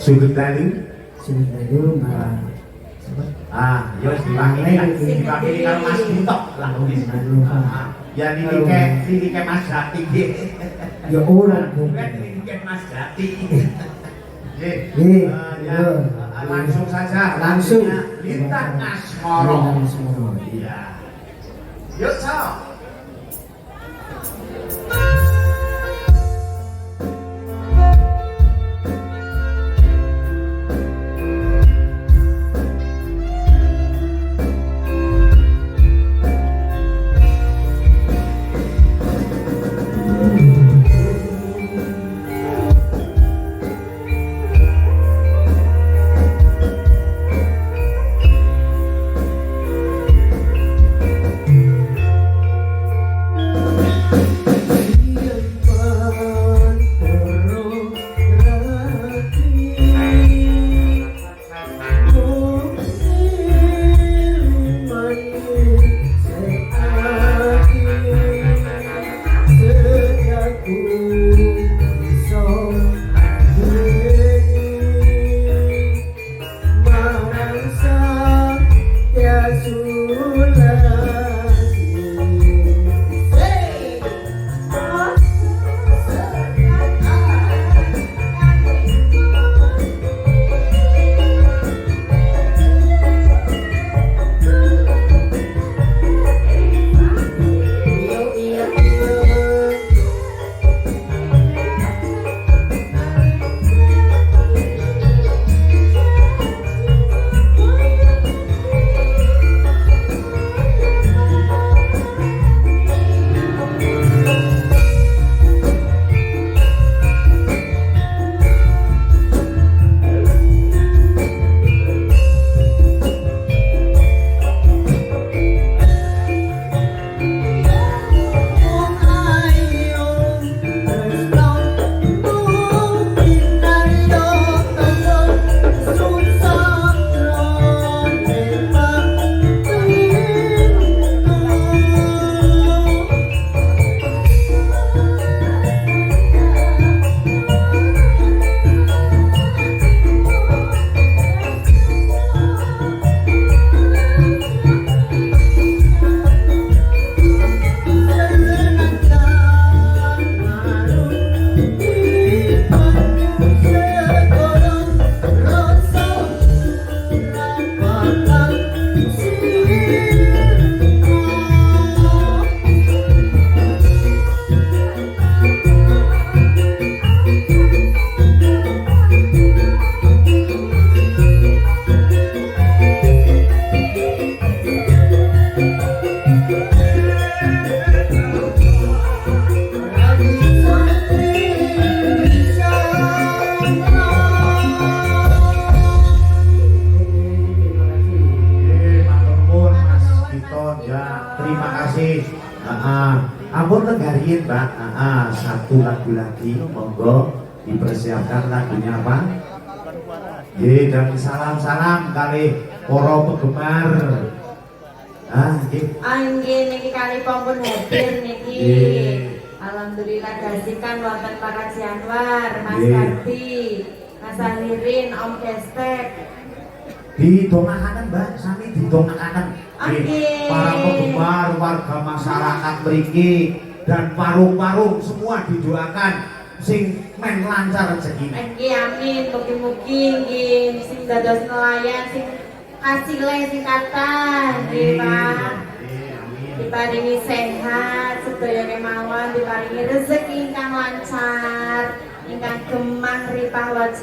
Sugeng dalu. Sugeng dalu Mbak. Yo diwakili karo Mas Bintok lah wis. Ya niki Mas Jati nggih. Ya ora niki Mas Jati. Nggih. Langsung saja. Langsung. Lintang Asmara. Iya. Yuk, Cok. Terima kasih. Ampun negariin Mbak. Satu lagu lagi, monggo dipersiapkan lagunya apa? Dan salam-salam kali para penggemar. Nggih niki kali pun hadir niki. Alhamdulillah gasikan wonten Pak Haji Anwar, Mas Karti, Mas Alirin, Om Gestek. Didongakaken Mbak, sami didongakaken. Para penggemar, warga masyarakat mriki dan warung-warung semua didoakan sing men lancar rezekine. Nggih amin, mugi-mugi nggih sing dados nelayan sing hasilnya sing kathah nggih Pak. Diparingi sehat, sedaya kemawon diparingi rezeki ingkang lancar, ingkang gemah ripah wajib.